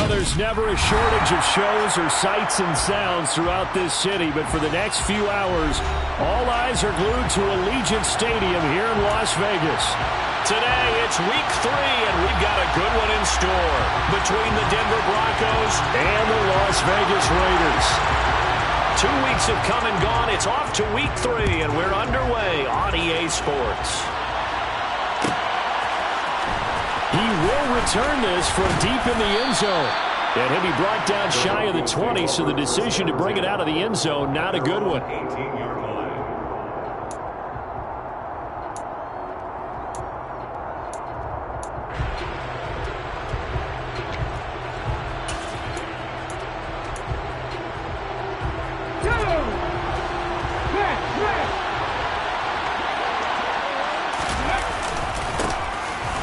Well, there's never a shortage of shows or sights and sounds throughout this city, but for the next few hours, all eyes are glued to Allegiant Stadium here in Las Vegas. Today, it's week 3, and we've got a good one in store between the Denver Broncos and the Las Vegas Raiders. 2 weeks have come and gone. It's off to week 3, and we're underway on EA Sports. He will return this from deep in the end zone. And he'll be brought down shy of the 20, so the decision to bring it out of the end zone, not a good one.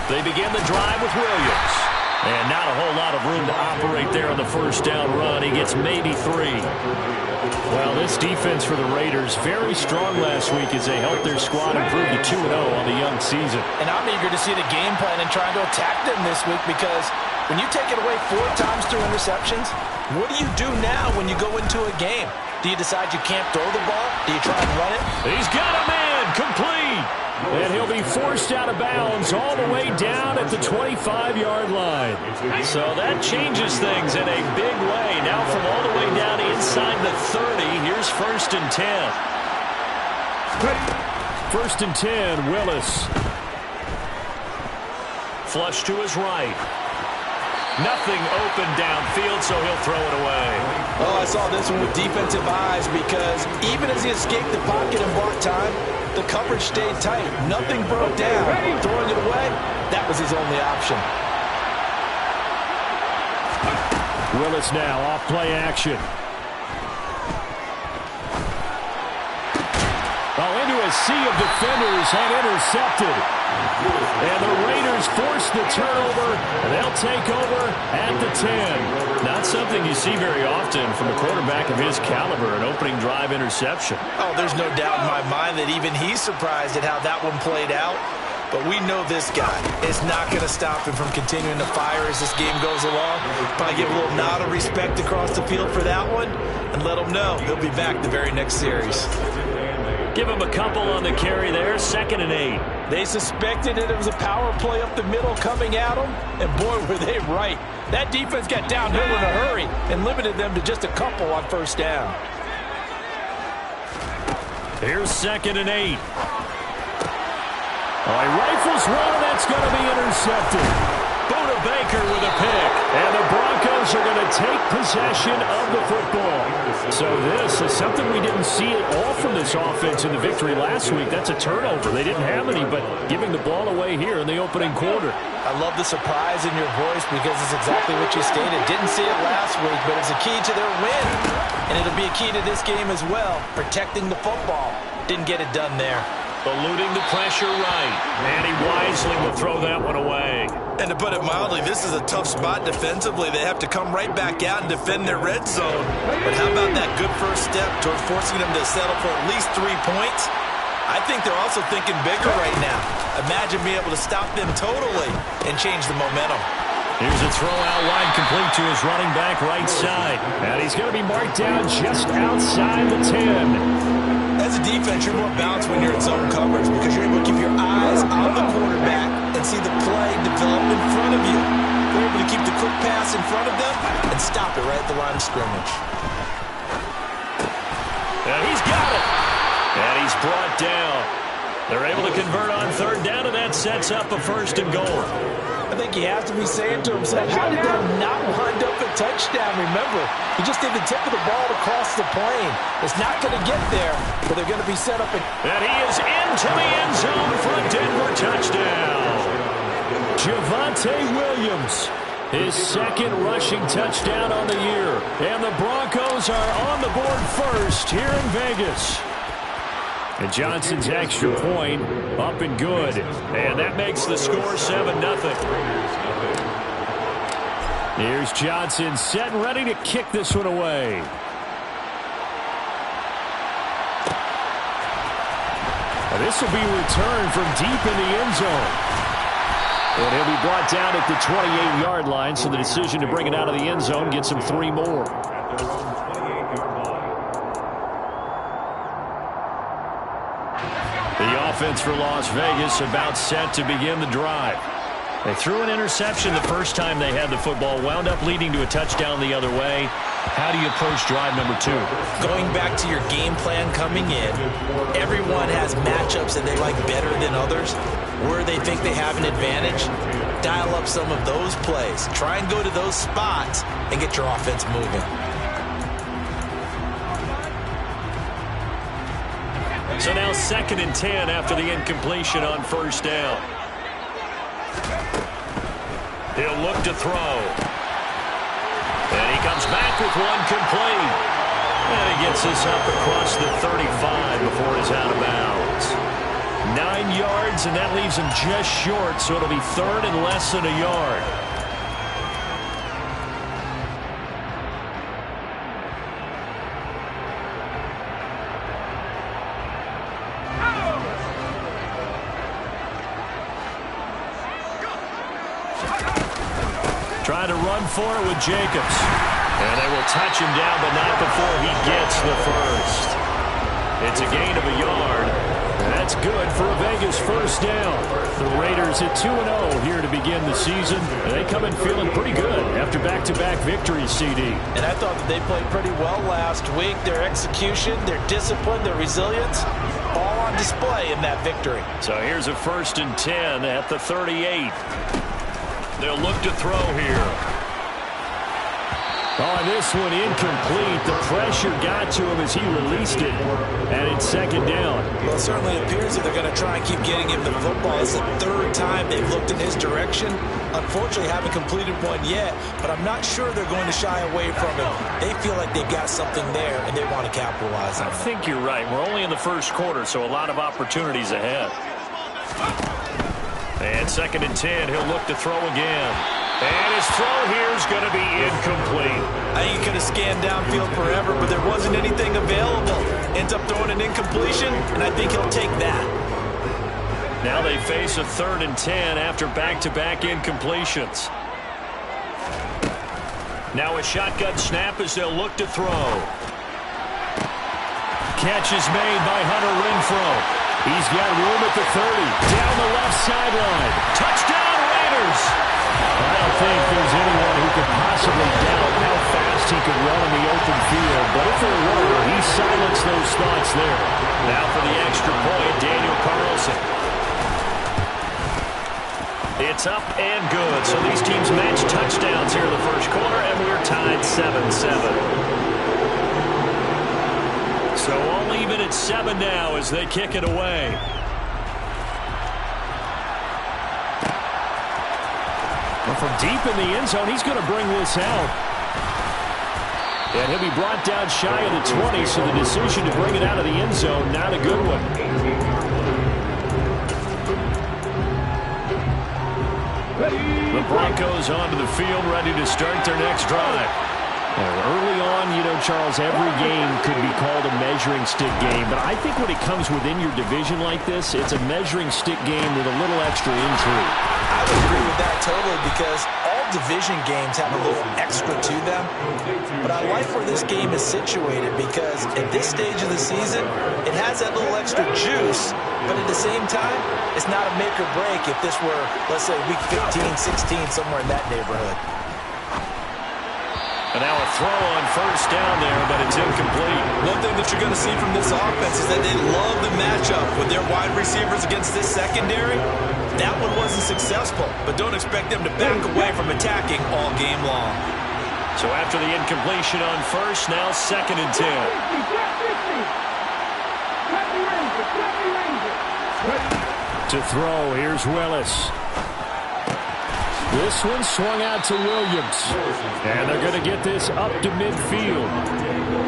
They begin the drive with Williams. And not a whole lot of room to operate there on the first down run. He gets maybe 3. Well, this defense for the Raiders, very strong last week as they helped their squad improve to 2-0 on the young season. And I'm eager to see the game plan and trying to attack them this week, because when you take it away 4 times through interceptions, what do you do now when you go into a game? Do you decide you can't throw the ball? Do you try and run it? He's got a man, complete. And he'll be forced out of bounds all the way down at the 25-yard line. So that changes things in a big way. Now from all the way down inside the 30, here's 1st and 10. 1st and 10, Willis. Flush to his right. Nothing open downfield, so he'll throw it away. Oh, I saw this one with defensive eyes, because even as he escaped the pocket and bought time, the coverage stayed tight. Nothing broke down. Throwing it away, that was his only option. Willis now off play action. Oh, into a sea of defenders and intercepted. And the Raiders force the turnover. They'll take over at the 10. Not something you see very often from a quarterback of his caliber, an opening drive interception. Oh, there's no doubt in my mind that even he's surprised at how that one played out. But we know this guy is not going to stop him from continuing to fire as this game goes along. Probably give a little nod of respect across the field for that one, and let him know he'll be back the very next series. Give him a couple on the carry there, 2nd and 8. They suspected that it was a power play up the middle coming at them, and boy, were they right. That defense got downhill in a hurry and limited them to just a couple on 1st down. Here's 2nd and 8. Oh, he rifles one, that's going to be intercepted. Buda Baker with a pick, and the Broncos are going to take possession of the football. So this is something we didn't see at all from this offense in the victory last week. That's a turnover. They didn't have any, but giving the ball away here in the opening quarter. I love the surprise in your voice, because it's exactly what you stated. Didn't see it last week, but it's a key to their win. And it'll be a key to this game as well, protecting the football. Didn't get it done there. Eluding the pressure right. And he wisely will throw that one away. And to put it mildly, this is a tough spot defensively. They have to come right back out and defend their red zone. But how about that good first step toward forcing them to settle for at least 3 points? I think they're also thinking bigger right now. Imagine being able to stop them totally and change the momentum. Here's a throw out wide, complete to his running back right side. And he's going to be marked down just outside the 10. As a defense, you're more balanced when you're in zone coverage, because you're able to keep your eyes on the quarterback and see the play develop in front of you. You're able to keep the quick pass in front of them and stop it right at the line of scrimmage. And he's got it. And he's brought down. They're able to convert on 3rd down, and that sets up a 1st and goal. I think he has to be saying to himself, how did that not wind up a touchdown? Remember, he just did the tip of the ball across the plane. It's not going to get there, but they're going to be set up. And he is into the end zone for a Denver touchdown. Javonte Williams, his 2nd rushing touchdown on the year. And the Broncos are on the board first here in Vegas. And Johnson's extra point up and good. And that makes the score 7-0. Here's Johnson set and ready to kick this one away. This will be returned from deep in the end zone. And he'll be brought down at the 28-yard line, so the decision to bring it out of the end zone gets him 3 more. The offense for Las Vegas about set to begin the drive. They threw an interception the first time they had the football, wound up leading to a touchdown the other way. How do you approach drive number 2? Going back to your game plan coming in, everyone has matchups that they like better than others. Where they think they have an advantage, dial up some of those plays. Try and go to those spots and get your offense moving. So now 2nd and 10 after the incompletion on first down. He'll look to throw. And he comes back with one complete. And he gets this up across the 35 before he's out of bounds. 9 yards, and that leaves him just short, so it'll be 3rd and less than a yard. Trying to run for it with Jacobs. And they will touch him down, but not before he gets the first. It's a gain of a yard. And that's good for a Vegas first down. The Raiders at 2-0 here to begin the season. They come in feeling pretty good after back-to-back victories, CD. And I thought that they played pretty well last week. Their execution, their discipline, their resilience, all on display in that victory. So here's a 1st and 10 at the 38. They'll look to throw here. Oh, and this one incomplete. The pressure got to him as he released it. And it's 2nd down. Well, it certainly appears that they're going to try and keep getting him the football. It's the 3rd time they've looked in his direction. Unfortunately, haven't completed one yet, but I'm not sure they're going to shy away from it. They feel like they've got something there, and they want to capitalize on it. I think you're right. We're only in the first quarter, so a lot of opportunities ahead. And 2nd and 10, he'll look to throw again. And his throw here is going to be incomplete. I think he could have scanned downfield forever, but there wasn't anything available. Ends up throwing an incompletion, and I think he'll take that. Now they face a 3rd and 10 after back-to-back incompletions. Now a shotgun snap as they'll look to throw. Catch is made by Hunter Renfrow. He's got room at the 30. Down the left sideline. Touchdown, Raiders! I don't think there's anyone who could possibly doubt how fast he could run in the open field. But if there were, he silenced those thoughts there. Now for the extra point, Daniel Carlson. It's up and good. So these teams match touchdowns here in the first quarter, and we're tied 7-7. So all even at 7 now as they kick it away. Well, from deep in the end zone, he's going to bring this out. And he'll be brought down shy of the 20, so the decision to bring it out of the end zone, not a good one. The Broncos onto the field, ready to start their next drive. Early on, you know, Charles, every game could be called a measuring stick game. But I think when it comes within your division like this, it's a measuring stick game with a little extra intrigue. I would agree with that totally because all division games have a little extra to them. But I like where this game is situated because at this stage of the season, it has that little extra juice. But at the same time, it's not a make or break if this were, let's say, week 15, 16, somewhere in that neighborhood. And now a throw on first down there, but it's incomplete. One thing that you're going to see from this offense is that they love the matchup with their wide receivers against this secondary. That one wasn't successful, but don't expect them to back away from attacking all game long. So after the incompletion on first, now 2nd and 10. To throw, here's Willis. This one swung out to Williams. And they're going to get this up to midfield.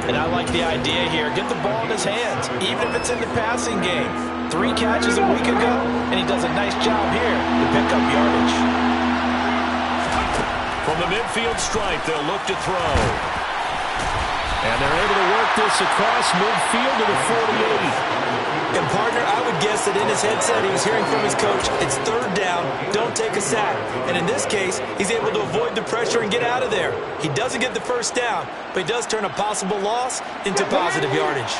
And I like the idea here. Get the ball in his hands, even if it's in the passing game. 3 catches a week ago, and he does a nice job here to pick up yardage. From the midfield stripe, they'll look to throw. And they're able to work this across midfield to the 48. And partner, I would guess that in his headset he was hearing from his coach, it's third down, don't take a sack. And in this case, he's able to avoid the pressure and get out of there. He doesn't get the first down, but he does turn a possible loss into positive yardage.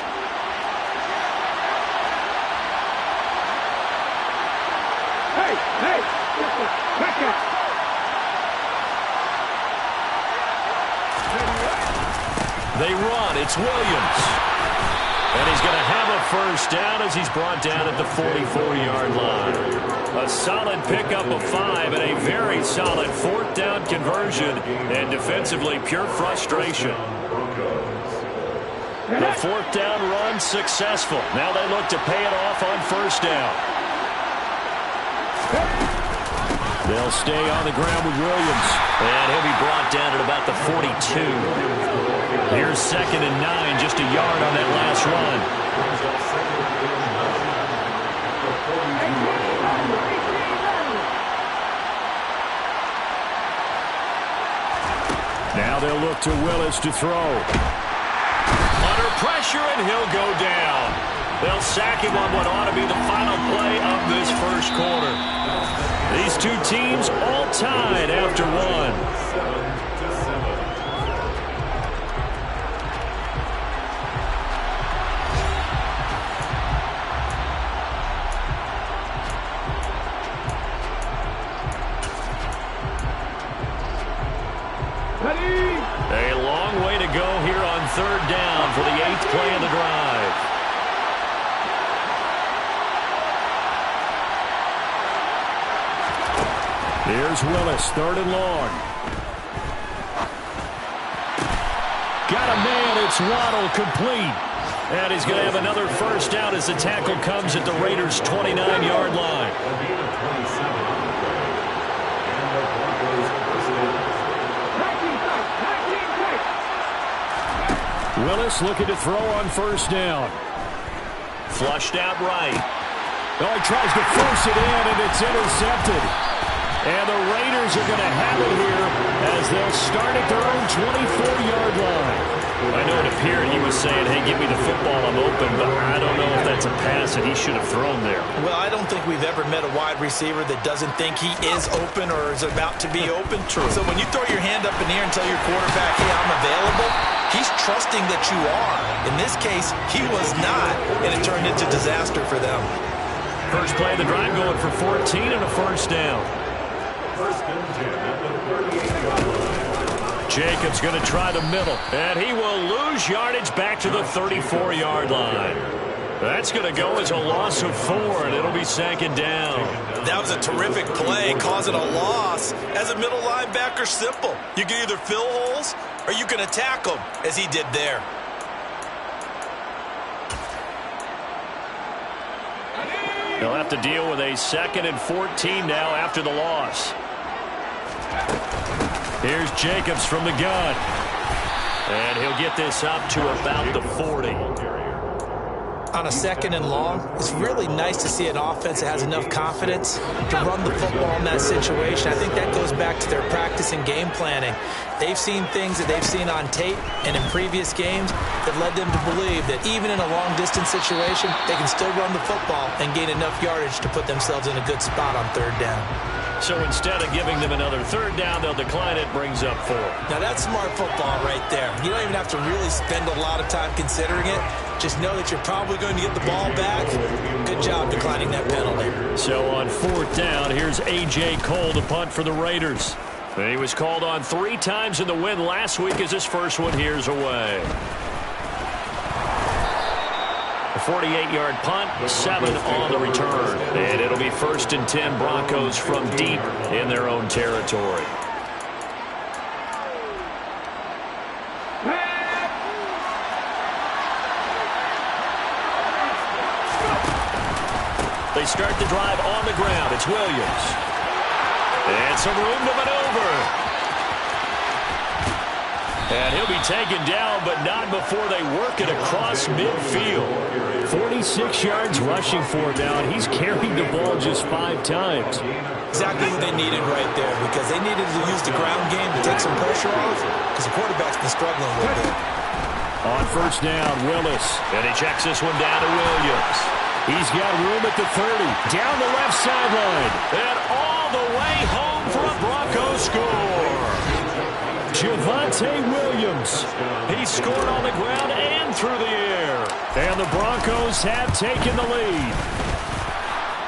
They run. It's Williams. And he's going to have a first down as he's brought down at the 44-yard line. A solid pickup of 5 and a very solid fourth down conversion. And defensively, pure frustration. The fourth down run successful. Now they look to pay it off on first down. They'll stay on the ground with Williams. And he'll be brought down at about the 42. Here's 2nd and 9, just a yard on that last run. Now they'll look to Willis to throw. Under pressure, and he'll go down. They'll sack him on what ought to be the final play of this first quarter. These two teams all tied after one. A long way to go here on third down for the 8th play of the drive. Here's Willis, 3rd and long. Got a man, it's Waddle, complete. And he's going to have another first down as the tackle comes at the Raiders' 29-yard line. Willis looking to throw on first down. Flushed out right. Oh, he tries to force it in, and it's intercepted. And the Raiders are going to have it here as they'll start at their own 24-yard line. I know it appeared he was saying, hey, give me the football, I'm open, but I don't know if that's a pass that he should have thrown there. Well, I don't think we've ever met a wide receiver that doesn't think he is open or is about to be open. True. So when you throw your hand up in the air and tell your quarterback, hey, I'm available, he's trusting that you are. In this case, he was not, and it turned into disaster for them. First play of the drive going for 14 and a first down. Jacobs going to try the middle, and he will lose yardage back to the 34-yard line. That's going to go as a loss of 4, and it'll be 2nd down. That was a terrific play, causing a loss. As a middle linebacker, simple. You can either fill holes or you can attack them, as he did there. They'll have to deal with a 2nd and 14 now after the loss. Here's Jacobs from the gun. And he'll get this up to about the 40. On a 2nd and long, it's really nice to see an offense that has enough confidence to run the football in that situation. I think that goes back to their practice and game planning. They've seen things that they've seen on tape and in previous games that led them to believe that even in a long-distance situation, they can still run the football and gain enough yardage to put themselves in a good spot on third down. So instead of giving them another third down, they'll decline it, brings up 4. Now that's smart football right there. You don't even have to really spend a lot of time considering it. Just know that you're probably going to get the ball back. Good job declining that penalty. So on 4th down, here's A.J. Cole to punt for the Raiders. And he was called on 3 times in the win last week as his first one here's away. A 48-yard punt, 7 on the return. And it'll be 1st and 10 Broncos from deep in their own territory. They start the drive on the ground. It's Williams. And some room to maneuver. And he'll be taken down, but not before they work it across midfield. 46 yards rushing for him now, and he's carried the ball just 5 times. Exactly what they needed right there, because they needed to use the ground game to take some pressure off, because the quarterback's been struggling a little bit. On first down, Willis. And he checks this one down to Williams. He's got room at the 30. Down the left sideline. And all the way home for a Broncos score. Javonte Williams. He scored on the ground and through the air. And the Broncos have taken the lead.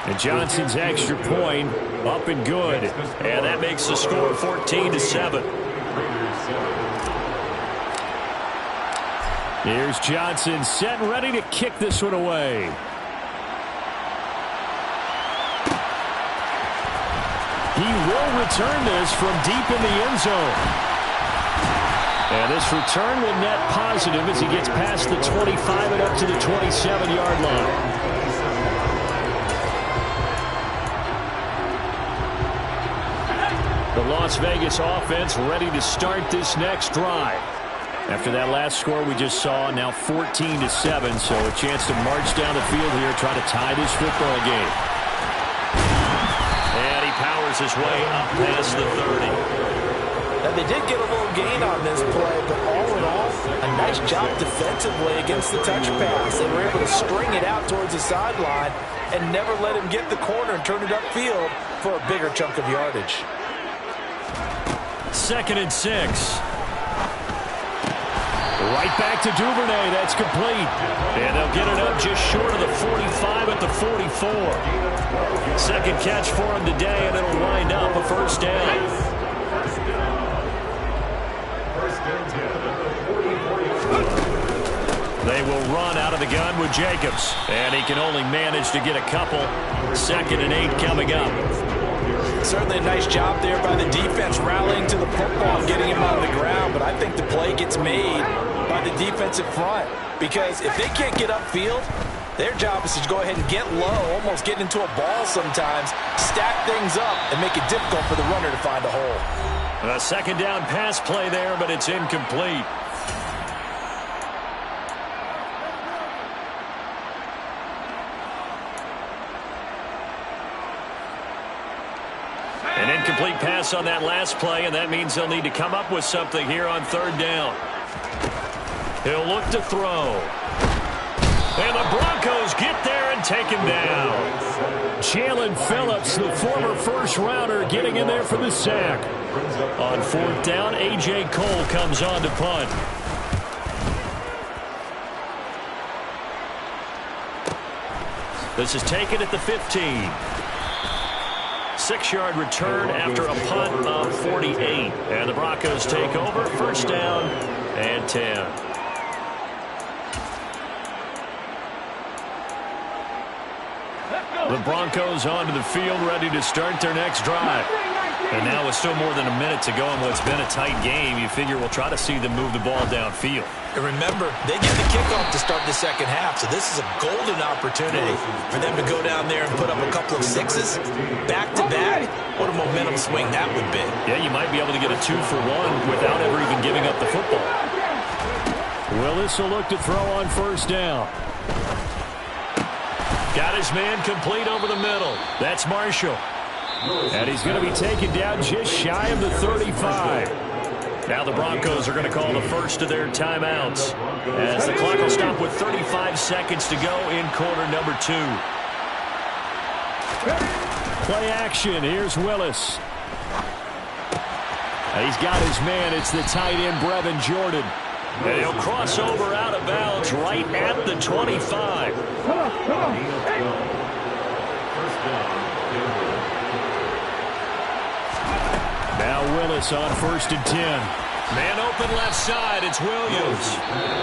And Johnson's extra point up and good. And that makes the score 14-7. Here's Johnson set and ready to kick this one away. He will return this from deep in the end zone. And this return will net positive as he gets past the 25 and up to the 27-yard line. The Las Vegas offense ready to start this next drive. After that last score we just saw, now 14-7, so a chance to march down the field here, try to tie this football game. And he powers his way up past the 30. Now, they did get a little gain on this play, but all in all, a nice job defensively against the touch pass. They were able to string it out towards the sideline and never let him get the corner and turn it upfield for a bigger chunk of yardage. 2nd and 6. Right back to Duvernay. That's complete. And they'll get it up just short of the 45 at the 44. Second catch for him today, and it'll wind up a first down. They will run out of the gun with Jacobs. And he can only manage to get a couple. 2nd and 8 coming up. Certainly a nice job there by the defense rallying to the football and getting him on the ground, but I think the play gets made by the defensive front because if they can't get upfield, their job is to go ahead and get low, almost get into a ball sometimes, stack things up, and make it difficult for the runner to find a hole. A 2nd down pass play there, but it's incomplete. An incomplete pass on that last play, and that means they'll need to come up with something here on 3rd down. He'll look to throw. And the Broncos get there and take him down. Jalen Phillips, the former first-rounder, getting in there for the sack. On 4th down, A.J. Cole comes on to punt. This is taken at the 15. 6-yard return after a punt of 48. And the Broncos take over. 1st down and 10. The Broncos onto the field, ready to start their next drive. And now with still more than a minute to go in what's been a tight game, you figure we'll try to see them move the ball downfield. And remember, they get the kickoff to start the 2nd half, so this is a golden opportunity for them to go down there and put up a couple of 6s back-to-back. What a momentum swing that would be. Yeah, you might be able to get a 2-for-1 without ever even giving up the football. Willis will look to throw on 1st down. Got his man complete over the middle. That's Marshall. And he's going to be taken down just shy of the 35. Now the Broncos are going to call the first of their timeouts as the clock will stop with 35 seconds to go in quarter number 2. Play action. Here's Willis. And he's got his man. It's the tight end, Brevin Jordan. And he'll cross over out of bounds right at the 25. Now Willis on 1st and 10. Man open left side. It's Williams.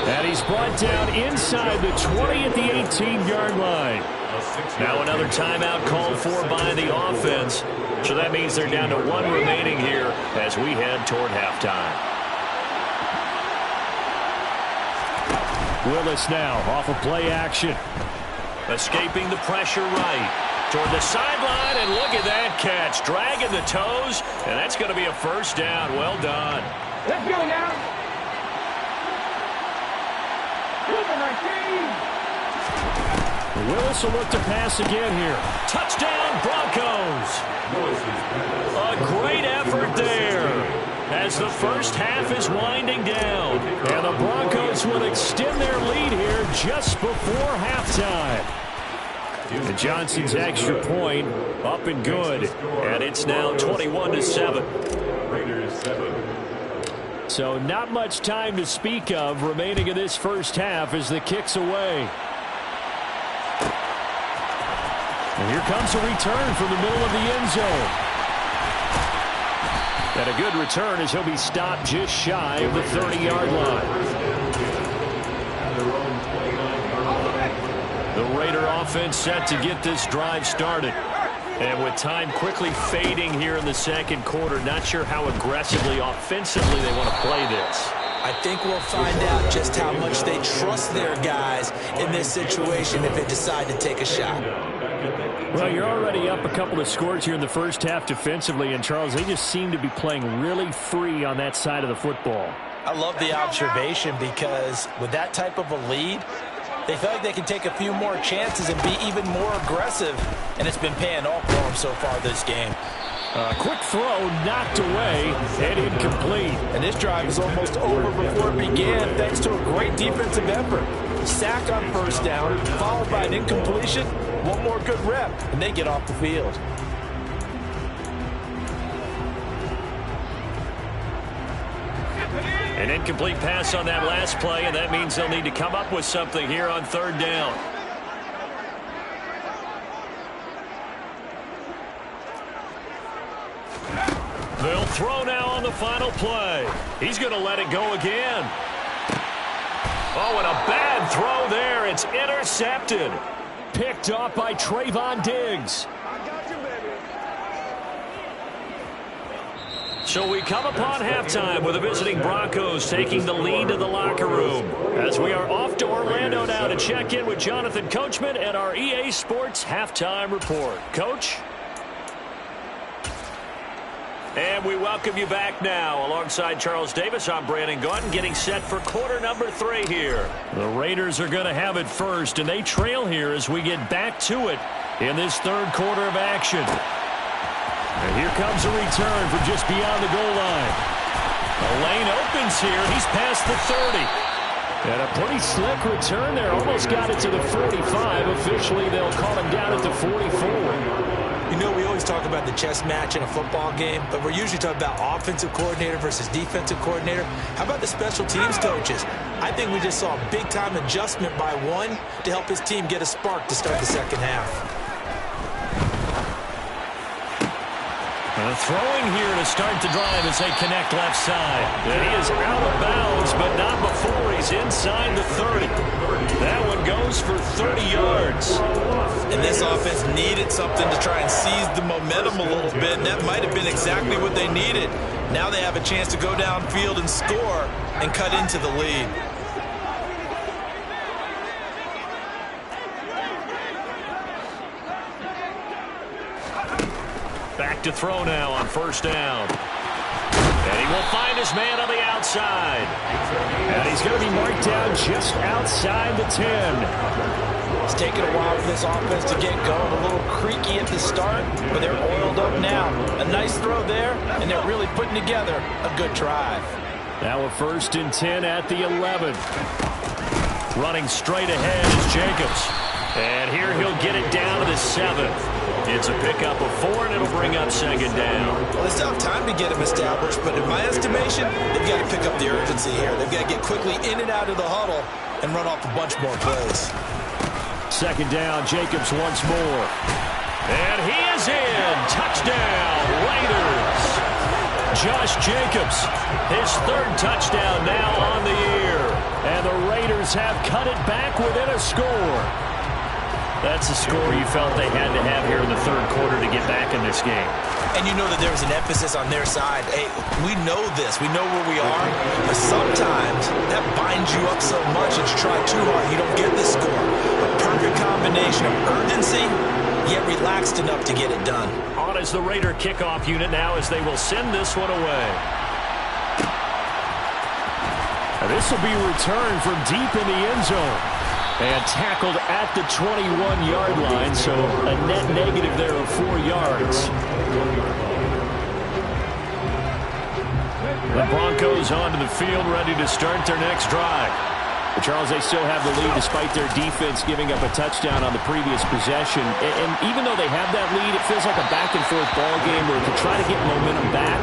And he's brought down inside the 20 at the 18-yard line. Now another timeout called for by the offense. So that means they're down to 1 remaining here as we head toward halftime. Willis now off of play action. Escaping the pressure right. Toward the sideline, and look at that catch. Dragging the toes, and that's going to be a 1st down. Well done. Let's go now. Willis will look to pass again here. Touchdown, Broncos. A great effort there as the 1st half is winding down. And the Broncos will extend their lead here just before halftime. And Johnson's extra point up and good. And it's now 21-7. So not much time to speak of remaining in this first half as the kick's away. And here comes a return from the middle of the end zone. And a good return as he'll be stopped just shy of the 30-yard line. The Raider offense set to get this drive started. And with time quickly fading here in the second quarter, not sure how aggressively, offensively they want to play this. I think we'll find out just how much they trust their guys in this situation if they decide to take a shot. Well, you're already up a couple of scores here in the first half defensively, and Charles, they just seem to be playing really free on that side of the football. I love the observation because with that type of a lead, they feel like they can take a few more chances and be even more aggressive, and it's been paying off for them so far this game. Quick throw knocked away and incomplete. And this drive is almost over before it began thanks to a great defensive effort. Sack on first down, followed by an incompletion. One more good rep, and they get off the field. An incomplete pass on that last play, and that means they'll need to come up with something here on third down. They'll throw now on the final play. He's going to let it go again. Oh, and a bad throw there. It's intercepted. Picked off by Trayvon Diggs. So we come upon halftime with the visiting Broncos taking the lead to the locker room. As we are off to Orlando now to check in with Jonathan Coachman and our EA Sports Halftime Report. Coach? And we welcome you back now. Alongside Charles Davis, I'm Brandon Gaudin, getting set for quarter number 3 here. The Raiders are going to have it first, and they trail here as we get back to it in this third quarter of action. And here comes a return from just beyond the goal line. The lane opens here. He's past the 30. And a pretty slick return there. Almost got it to the 45. Officially, they'll call him down at the 44. You know, we always talk about the chess match in a football game, but we're usually talking about offensive coordinator versus defensive coordinator. How about the special teams coaches? I think we just saw a big-time adjustment by one to help his team get a spark to start the second half. Throwing here to start the drive as they connect left side. And he is out of bounds, but not before he's inside the 30. That one goes for 30 yards. And this offense needed something to try and seize the momentum a little bit, and that might have been exactly what they needed. Now they have a chance to go downfield and score and cut into the lead. Back to throw now on first down. And he will find his man on the outside. And he's going to be marked down just outside the 10. It's taken a while for this offense to get going. A little creaky at the start, but they're oiled up now. A nice throw there, and they're really putting together a good drive. Now a 1st and 10 at the 11. Running straight ahead is Jacobs. And here he'll get it down to the 7th. It's a pickup of 4, and it'll bring up second down. Well, they still have time to get him established, but in my estimation, they've got to pick up the urgency here. They've got to get quickly in and out of the huddle and run off a bunch more plays. Second down, Jacobs once more. And he is in. Touchdown, Raiders. Josh Jacobs, his 3rd touchdown now on the year. And the Raiders have cut it back within a score. That's a score you felt they had to have here in the 3rd quarter to get back in this game. And you know that there was an emphasis on their side. Hey, we know this. We know where we are. But sometimes that binds you up so much that you try too hard. You don't get the score. A perfect combination of urgency, yet relaxed enough to get it done. On is the Raider kickoff unit now as they will send this one away. Now this will be returned from deep in the end zone. And tackled at the 21-yard line, so a net negative there of 4 yards. The Broncos onto the field, ready to start their next drive. But Charles, they still have the lead despite their defense giving up a touchdown on the previous possession. And even though they have that lead, it feels like a back-and-forth ball game where to try to get momentum back,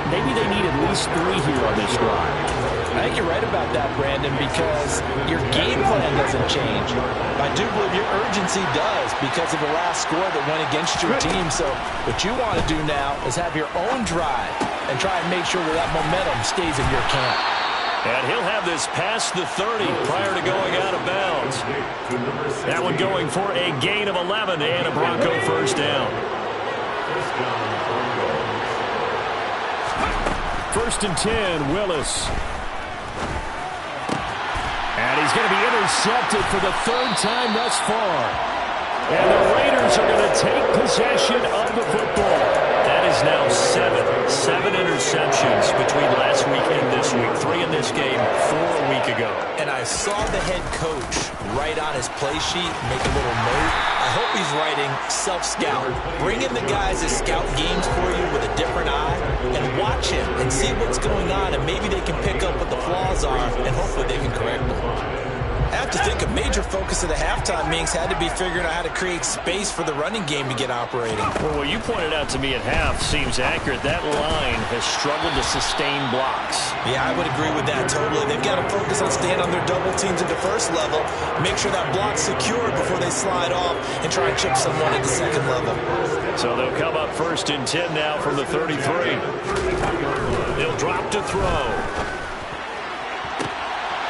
maybe they need at least 3 here on this drive. I think you're right about that, Brandon, because your game plan doesn't change. I do believe your urgency does because of the last score that went against your team. So what you want to do now is have your own drive and try and make sure that momentum stays in your camp. And he'll have this past the 30 prior to going out of bounds. That one going for a gain of 11 and a Bronco first down. First and 10, Willis. And he's going to be intercepted for the 3rd time thus far. And the Raiders are going to take possession of the football. That is now 7 interceptions between last week and this week. 3 in this game, 4 a week ago. And I saw the head coach write on his play sheet, make a little note. I hope he's writing self-scout. Bring in the guys that scout games for you with a different eye and watch him and see what's going on, and maybe they can pick up what the flaws are, and hopefully they can correct them. I have to think a major focus of the halftime meetings had to be figuring out how to create space for the running game to get operating. Well, what you pointed out to me at half seems accurate. That line has struggled to sustain blocks. Yeah, I would agree with that totally. They've got to focus on staying on their double teams at the first level, make sure that block's secured before they slide off and try and chip someone at the second level. So they'll come up first and 10 now from the 33. They'll drop to throw.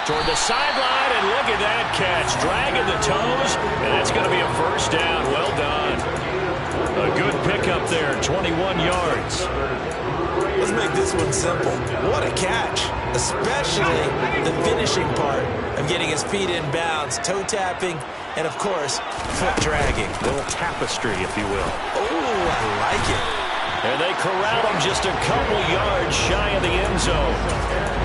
Toward the sideline, and look at that catch. Dragging the toes, and that's going to be a first down. Well done. A good pickup there, 21 yards. Let's make this one simple. What a catch, especially the finishing part of getting his feet in bounds, toe tapping, and, of course, foot dragging. A little tapestry, if you will. Oh, I like it. And they corral him just a couple yards shy of the end zone.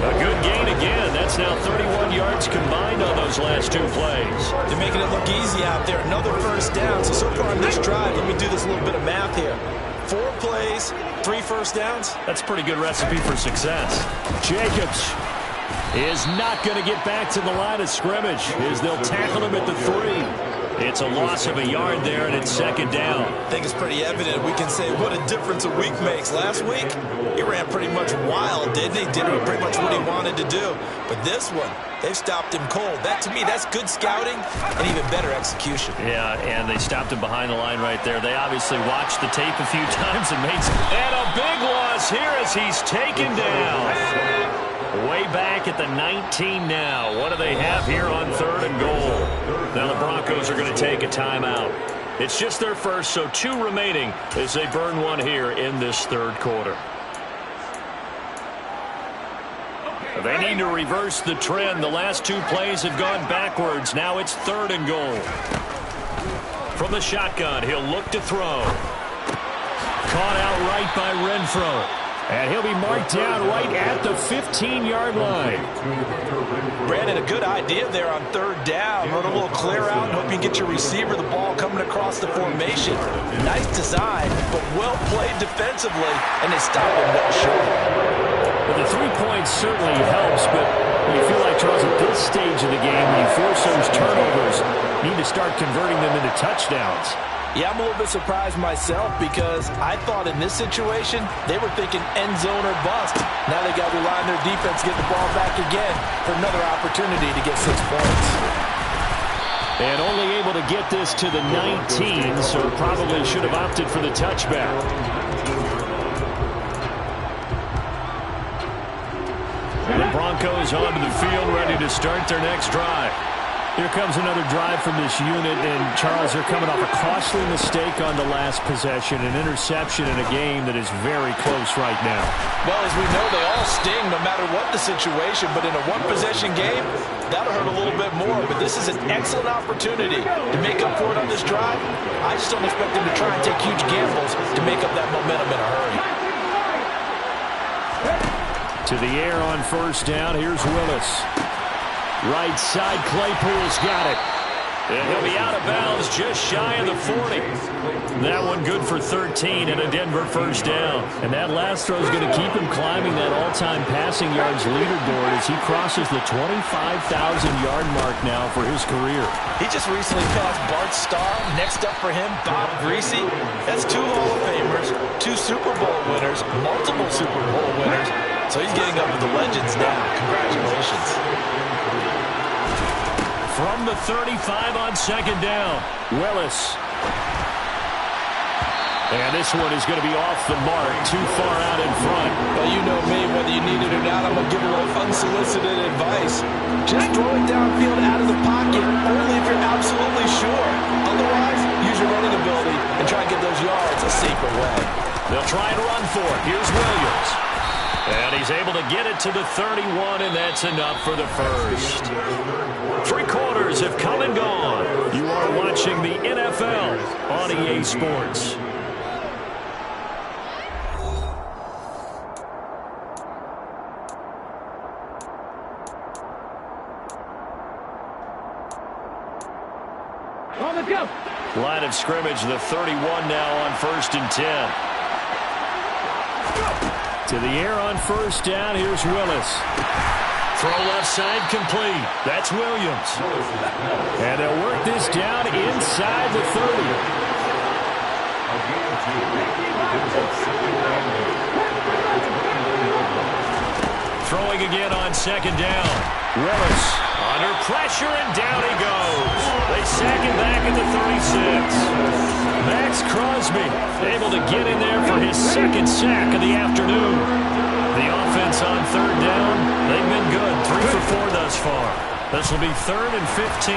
A good gain again. That's now 31 yards combined on those last 2 plays. They're making it look easy out there. Another first down. So far on this drive, let me do this little bit of math here. 4 plays, 3 first downs. That's a pretty good recipe for success. Jacobs is not going to get back to the line of scrimmage as they'll tackle him at the 3. It's a loss of a yard there, and it's second down. I think it's pretty evident. We can say what a difference a week makes. Last week, he ran pretty much wild, didn't he? Did pretty much what he wanted to do. But this one, they've stopped him cold. That, to me, that's good scouting and even better execution. Yeah, and they stopped him behind the line right there. They obviously watched the tape a few times and made some. And a big loss here as he's taken down. Way back at the 19 now. What do they have here on 3rd and goal? Now the Broncos are going to take a timeout. It's just their first, so 2 remaining as they burn one here in this 3rd quarter. They need to reverse the trend. The last 2 plays have gone backwards. Now it's 3rd and goal. From the shotgun, he'll look to throw. Caught out right by Renfro. And he'll be marked down right at the 15-yard line. Brandon, a good idea there on 3rd down. Run a little clear out and hope you get your receiver the ball coming across the formation. Nice design, but well played defensively, and they stop him well short. Well, the 3 points certainly helps, but you feel like, Charles, at this stage of the game, when you force those turnovers, you need to start converting them into touchdowns. Yeah, I'm a little bit surprised myself because I thought in this situation they were thinking end zone or bust. Now they got to rely on their defense, get the ball back again for another opportunity to get 6 points. And only able to get this to the 19, so probably should have opted for the touchback. And the Broncos onto the field, ready to start their next drive. Here comes another drive from this unit, and Charles, they're coming off a costly mistake on the last possession, an interception in a game that is very close right now. Well, as we know, they all sting no matter what the situation, but in a 1-possession game, that'll hurt a little bit more. But this is an excellent opportunity to make up for it on this drive. I just don't expect them to try and take huge gambles to make up that momentum in a hurry. To the air on first down, here's Willis. Right side, Claypool's got it. And he'll be out of bounds just shy of the 40. That one good for 13 and a Denver first down. And that last throw is going to keep him climbing that all-time passing yards leaderboard as he crosses the 25,000-yard mark now for his career. He just recently passed Bart Starr. Next up for him, Bob Greasy. That's 2 Hall of Famers, 2 Super Bowl winners, multiple Super Bowl winners. So he's getting up with the legends now. Congratulations. From the 35 on second down, Willis. and this one is going to be off the mark, too far out in front. Well, you know me, whether you need it or not, I'm going to give a little unsolicited advice. Just throw it downfield out of the pocket, only if you're absolutely sure. Otherwise, use your running ability and try and get those yards a safer way. They'll try and run for it. Here's Williams. And he's able to get it to the 31, and that's enough for the first. 3 quarters have come and gone. You are watching the NFL on EA Sports. On the go. Line of scrimmage, the 31 now on 1st and 10. To the air on first down, here's Willis. Throw left side complete. That's Williams. And they'll work this down inside the 30. Throwing again on second down. Willis. Under pressure, and down he goes. They sack him back at the 36. Max Crosby Able to get in there for his second sack of the afternoon. The offense on 3rd down, they've been good. 3 for 4 thus far. This will be 3rd and 15.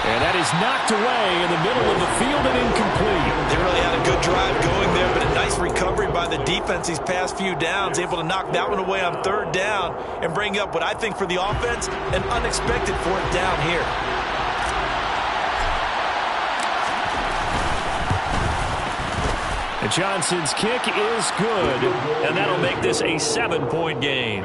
And that is knocked away in the middle of the field and incomplete. They really had a good drive going there, but a nice recovery by the defense these past few downs, able to knock that one away on 3rd down and bring up what I think for the offense, an unexpected 4th down here. And Johnson's kick is good. And that'll make this a 7-point game.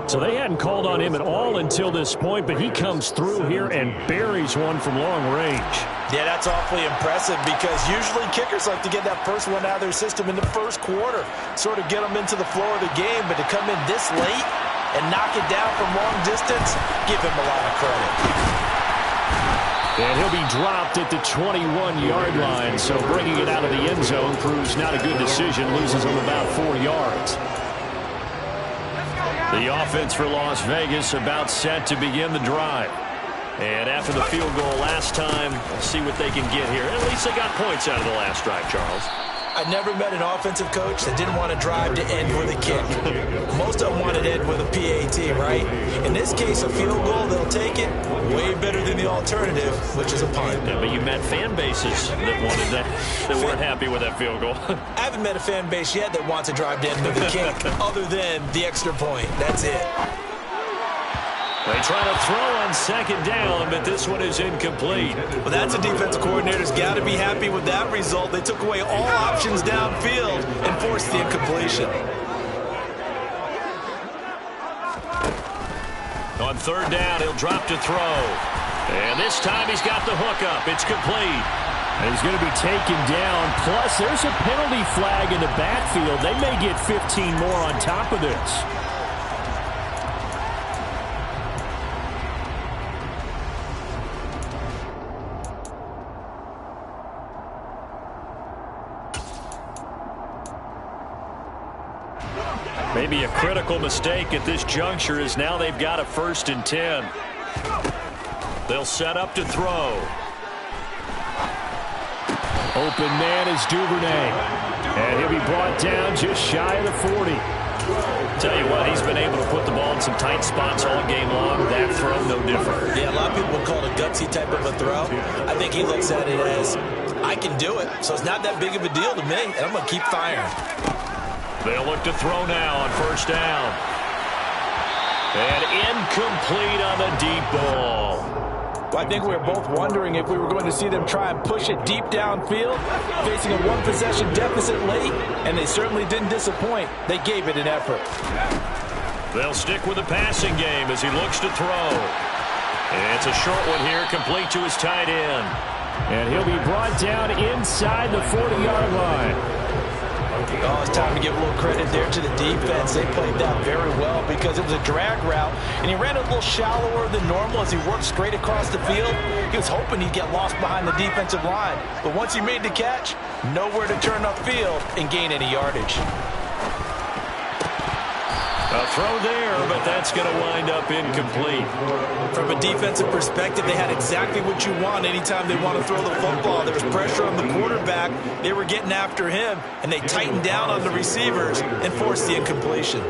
So they hadn't called on him at all until this point, but he comes through here and buries one from long range. Yeah, that's awfully impressive because usually kickers like to get that first one out of their system in the first quarter, sort of get them into the flow of the game, but to come in this late and knock it down from long distance, give him a lot of credit. And he'll be dropped at the 21-yard line, so bringing it out of the end zone proves not a good decision, loses him about 4 yards. The offense for Las Vegas about set to begin the drive. And after the field goal last time, we'll see what they can get here. At least they got points out of the last drive, Charles. I never met an offensive coach that didn't want to drive to end with a kick. Most of them wanted to end with a PAT, right? In this case, a field goal, they'll take it. Way better than the alternative, which is a punt. Yeah, but you met fan bases that wanted that, that weren't happy with that field goal. I haven't met a fan base yet that wants to drive to end with a kick, other than the extra point. That's it. They try to throw on second down, but this one is incomplete. Well, that's a defense coordinator's got to be happy with that result. They took away all options downfield and forced the incompletion. On 3rd down, he'll drop to throw. And this time he's got the hook up. It's complete. And he's going to be taken down. Plus, there's a penalty flag in the backfield. They may get 15 more on top of this. Maybe a critical mistake at this juncture is now they've got a 1st and 10. They'll set up to throw. Open man is Duvernay. And he'll be brought down just shy of the 40. Tell you what, he's been able to put the ball in some tight spots all game long. That throw, no different. Yeah, a lot of people would call it a gutsy type of a throw. I think he looks at it as, I can do it, so it's not that big of a deal to me, and I'm going to keep firing. They'll look to throw now on 1st down. And incomplete on the deep ball. Well, I think we were both wondering if we were going to see them try and push it deep downfield, facing a 1-possession deficit late, and they certainly didn't disappoint. They gave it an effort. They'll stick with the passing game as he looks to throw. And it's a short one here, complete to his tight end. And he'll be brought down inside the 40-yard line. Oh, it's time to give a little credit there to the defense. They played that very well because it was a drag route, and he ran a little shallower than normal as he worked straight across the field. He was hoping he'd get lost behind the defensive line, but once he made the catch, nowhere to turn upfield and gain any yardage. A throw there, but that's going to wind up incomplete. From a defensive perspective, they had exactly what you want anytime they want to throw the football. There was pressure on the quarterback. They were getting after him, and they tightened down on the receivers and forced the incompletion.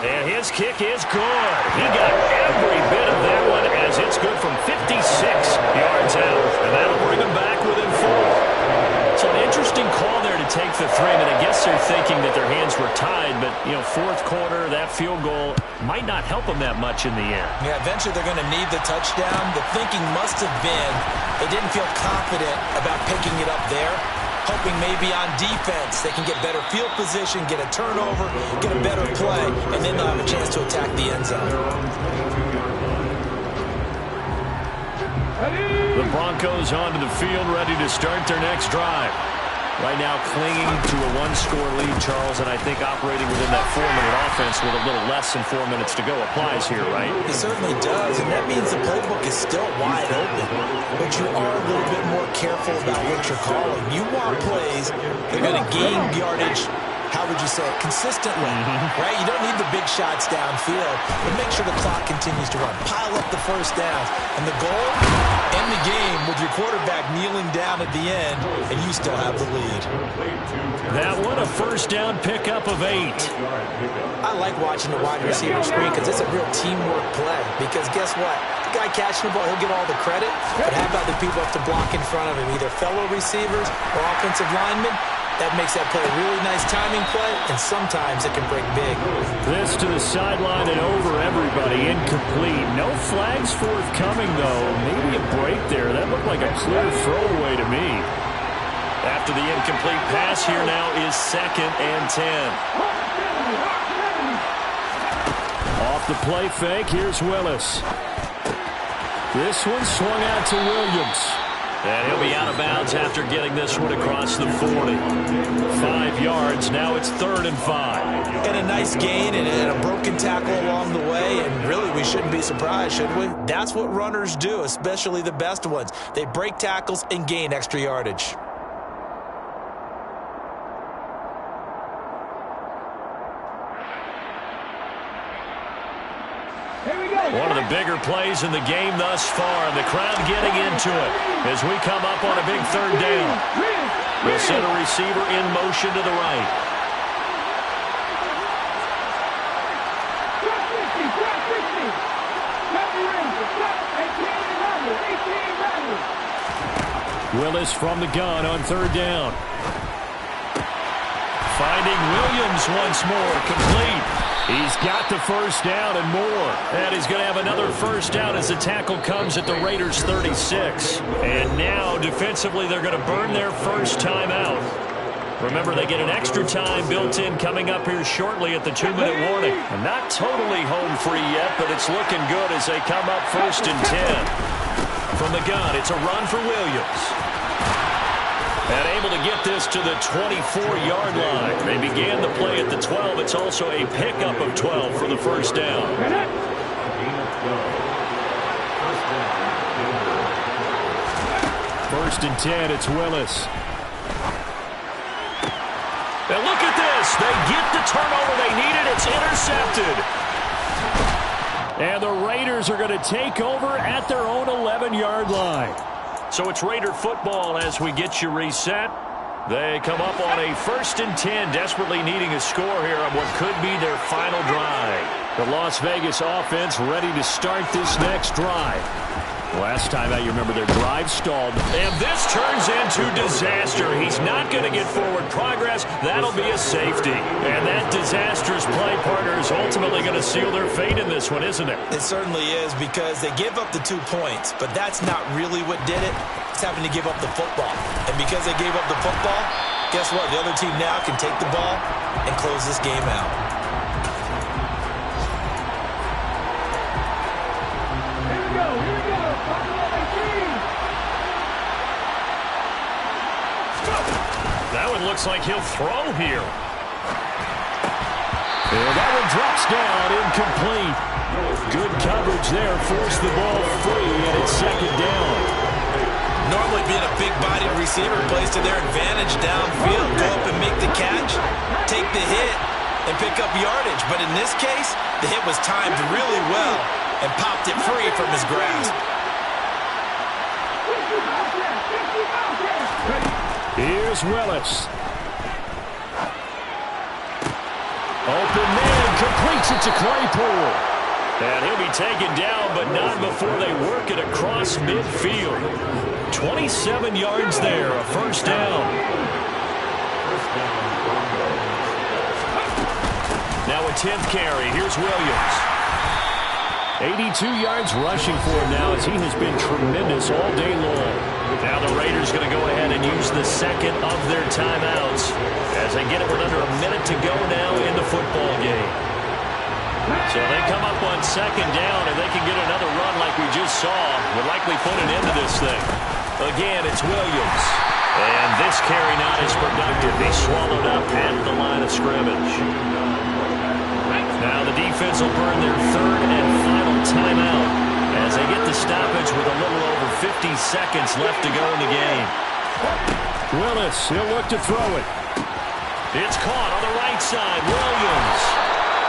And his kick is good. He got every bit of that one as it's good from 56 yards out. And that'll bring him back within 4. So an interesting call there to take the 3. I mean, I guess they're thinking that their hands were tied, but, you know, fourth quarter, that field goal might not help them that much in the end. Yeah, eventually they're going to need the touchdown. The thinking must have been they didn't feel confident about picking it up there, hoping maybe on defense they can get better field position, get a turnover, get a better play, and then they'll have a chance to attack the end zone. The Broncos onto the field, ready to start their next drive. Right now clinging to a 1-score lead, Charles, and I think operating within that 4-minute offense with a little less than 4 minutes to go applies here, right? It certainly does, and that means the playbook is still wide open. But you are a little bit more careful about what you're calling. You want plays that are going to gain yardage, how would you say it, consistently, right? You don't need the big shots downfield, but make sure the clock continues to run. Pile up the first downs. And the goal, end the game with your quarterback kneeling down at the end, and you still have the lead. That one a first down pickup of 8. I like watching the wide receiver screen because it's a real teamwork play. Because guess what? The guy catching the ball, he'll get all the credit, but how about the people have to block in front of him, either fellow receivers or offensive linemen? That makes that play a really nice timing play, and sometimes it can break big. This to the sideline and over everybody. Incomplete. No flags forthcoming, though. Maybe a break there. That looked like a clear throwaway to me. After the incomplete pass, here now is 2nd and 10. Off the play fake, here's Willis. This one swung out to Williams. And he'll be out of bounds after getting this one across the 40. 5 yards. Now it's 3rd and 5. And a nice gain and a broken tackle along the way. And really, we shouldn't be surprised, should we? That's what runners do, especially the best ones. They break tackles and gain extra yardage. One of the bigger plays in the game thus far, and the crowd getting into it as we come up on a big 3rd down. We'll send a receiver in motion to the right. Willis from the gun on 3rd down. Finding Williams once more, complete. He's got the first down and more. And he's going to have another first down as the tackle comes at the Raiders' 36. And now, defensively, they're going to burn their first time out. Remember, they get an extra time built in coming up here shortly at the 2-minute warning. And not totally home free yet, but it's looking good as they come up 1st and 10. From the gun, it's a run for Williams. And able to get this to the 24-yard line. They began the play at the 12. It's also a pickup of 12 for the first down. 1st and 10, it's Willis. And look at this. They get the turnover they needed. It's intercepted. And the Raiders are going to take over at their own 11-yard line. So it's Raider football as we get you reset. They come up on a 1st and 10, desperately needing a score here on what could be their final drive. The Las Vegas offense ready to start this next drive. Last time out, you remember their drive stalled. And this turns into disaster. He's not going to get forward progress. That'll be a safety. And that disastrous play partner is ultimately going to seal their fate in this one, isn't it? It certainly is because they gave up the 2 points, but that's not really what did it. It's having to give up the football. And because they gave up the football, guess what? The other team now can take the ball and close this game out. And looks like he'll throw here. And that one drops down, incomplete. Good coverage there, forced the ball free, and it's second down. Normally being a big-bodied receiver plays to their advantage downfield. Go up and make the catch, take the hit, and pick up yardage. But in this case, the hit was timed really well and popped it free from his grasp. Here's Willis. Open man, completes it to Claypool. And he'll be taken down, but not before they work it across midfield. 27 yards there, a first down. Now a 10th carry. Here's Williams. 82 yards rushing for him now as he has been tremendous all day long. Now the Raiders going to go ahead and use the second of their timeouts as they get it with under a minute to go now in the football game. So they come up on second down, and they can get another run like we just saw. Would likely put an end to this thing. Again, it's Williams. And this carry not as productive. They swallowed up at the line of scrimmage. Now the defense will burn their third and final timeout as they get the stoppage with a little over 50 seconds left to go in the game. Willis, he'll look to throw it. It's caught on the right side. Williams.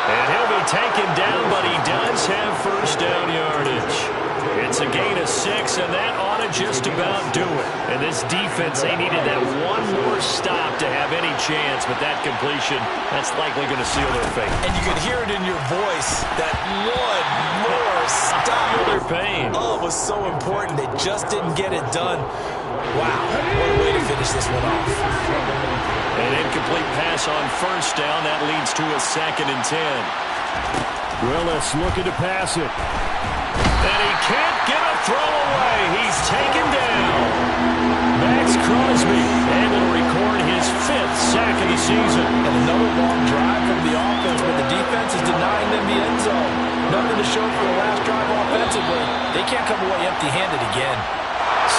And he'll be taken down, but he does have first down yardage. It's a gain of 6, and that ought to just about do it. And this defense, they needed that one more stop to have any chance, but that completion, that's likely going to seal their fate. And you could hear it in your voice, that one more stop. Feel their pain. Oh, it was so important. They just didn't get it done. Wow, what a way to finish this one off. An incomplete pass on first down. That leads to a 2nd and 10. Willis looking to pass it. And he can't get a throw away. He's taken down. Max Crosby able to record his 5th sack of the season. And another long drive from the offense, but the defense is denying them the end zone. Nothing to show for the last drive offensively. They can't come away empty-handed again.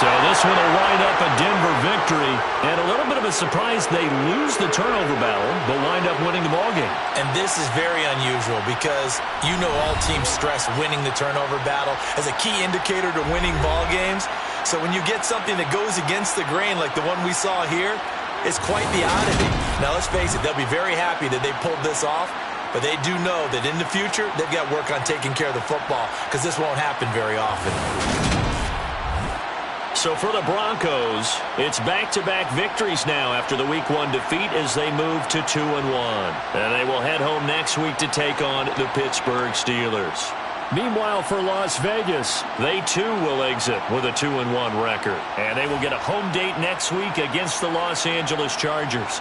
So this one will wind up a Denver victory. And a little bit of a surprise, they lose the turnover battle, but wind up winning the ballgame. And this is very unusual because you know all teams stress winning the turnover battle as a key indicator to winning ball games. So when you get something that goes against the grain like the one we saw here, it's quite the oddity. Now let's face it, they'll be very happy that they pulled this off, but they do know that in the future they've got work on taking care of the football because this won't happen very often. So for the Broncos, it's back-to-back victories now after the Week 1 defeat as they move to 2-1. And they will head home next week to take on the Pittsburgh Steelers. Meanwhile, for Las Vegas, they too will exit with a 2-1 record. And they will get a home date next week against the Los Angeles Chargers.